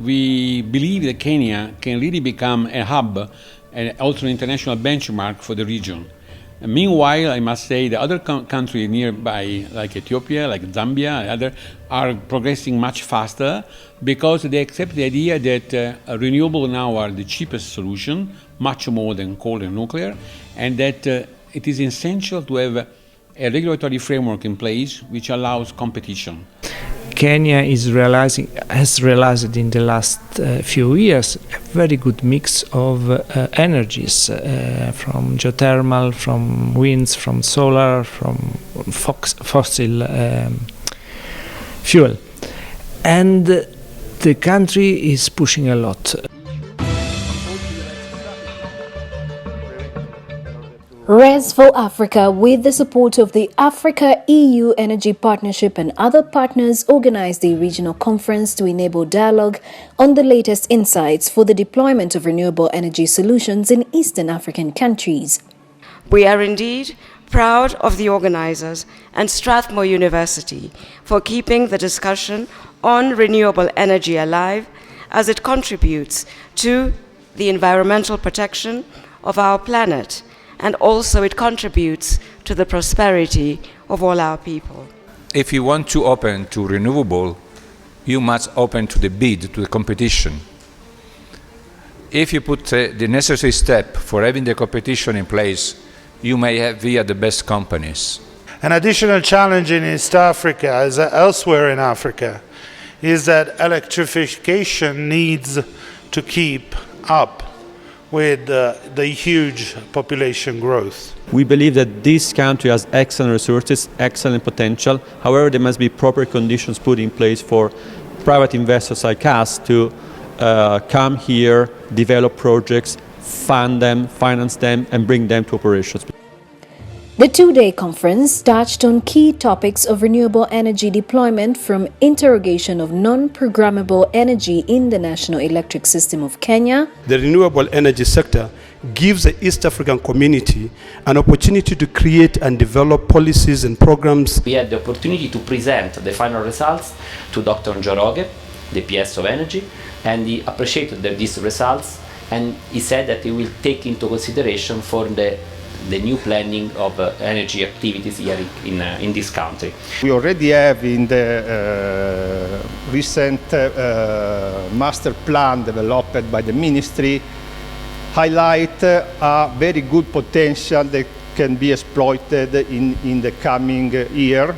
we believe that Kenya can really become a hub and also an international benchmark for the region. And meanwhile, I must say the other countries nearby, like Ethiopia, like Zambia, and others, are progressing much faster because they accept the idea that renewable now are the cheapest solution, much more than coal and nuclear, and that it is essential to have a regulatory framework in place which allows competition. Kenya has realized in the last few years a very good mix of energies, from geothermal, from winds, from solar, from fossil fuel. And the country is pushing a lot. Res4Africa, with the support of the Africa-EU Energy Partnership and other partners, organized the regional conference to enable dialogue on the latest insights for the deployment of renewable energy solutions in Eastern African countries. We are indeed proud of the organizers and Strathmore University for keeping the discussion on renewable energy alive as it contributes to the environmental protection of our planet, and also it contributes to the prosperity of all our people. If you want to open to renewable, you must open to the bid, to the competition. If you put the necessary step for having the competition in place, you may have here the best companies. An additional challenge in East Africa, as elsewhere in Africa, is that electrification needs to keep up with the huge population growth. We believe that this country has excellent resources, excellent potential. However, there must be proper conditions put in place for private investors like us to come here, develop projects, fund them, finance them, and bring them to operations. The two-day conference touched on key topics of renewable energy deployment, from interrogation of non-programmable energy in the national electric system of Kenya. The renewable energy sector gives the East African community an opportunity to create and develop policies and programs. We had the opportunity to present the final results to Dr. Njoroge, the PS of Energy, and he appreciated these results, and he said that he will take into consideration for the new planning of energy activities here in this country. We already have in the recent master plan developed by the ministry highlight a very good potential that can be exploited in the coming year,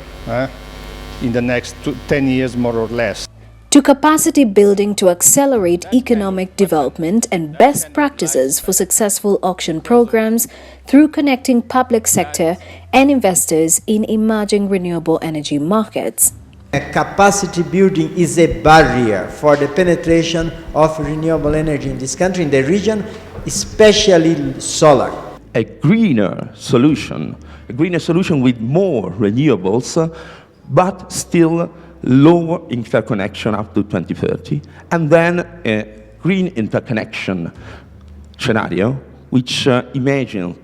in the next 10 years more or less. To capacity building to accelerate economic development and best practices for successful auction programs through connecting public sector and investors in emerging renewable energy markets. Capacity building is a barrier for the penetration of renewable energy in this country, in the region, especially solar. A greener solution with more renewables, but still lower interconnection up to 2030, and then a green interconnection scenario which imagines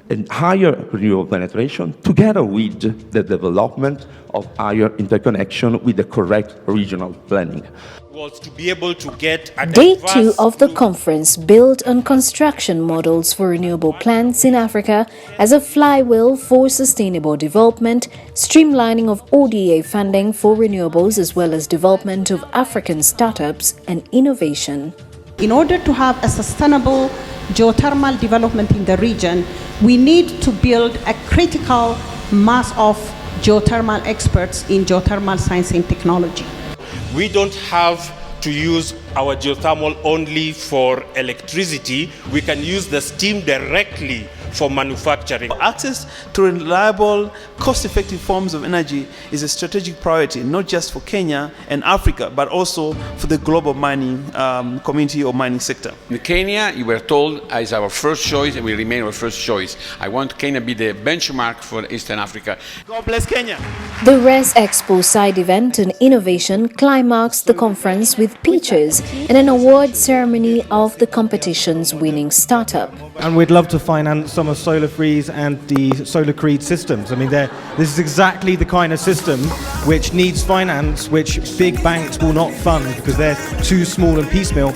a higher renewable penetration together with the development of higher interconnection with the correct regional planning. Was to be able to get Day 2 of the conference built on construction models for renewable plants in Africa as a flywheel for sustainable development, streamlining of ODA funding for renewables, as well as development of African startups and innovation. In order to have a sustainable geothermal development in the region, we need to build a critical mass of geothermal experts in geothermal science and technology. We don't have to use our geothermal only for electricity. We can use the steam directly for manufacturing. Access to reliable, cost-effective forms of energy is a strategic priority, not just for Kenya and Africa, but also for the global mining community or mining sector. In Kenya, you were told, is our first choice and will remain our first choice. I want Kenya to be the benchmark for Eastern Africa. God bless Kenya. The Res Expo side event on innovation climaxed the conference with pitches and an award ceremony of the competition's winning startup. And we'd love to finance some of Solar Free's and the Solar Creed systems. I mean, this is exactly the kind of system which needs finance, which big banks will not fund because they're too small and piecemeal.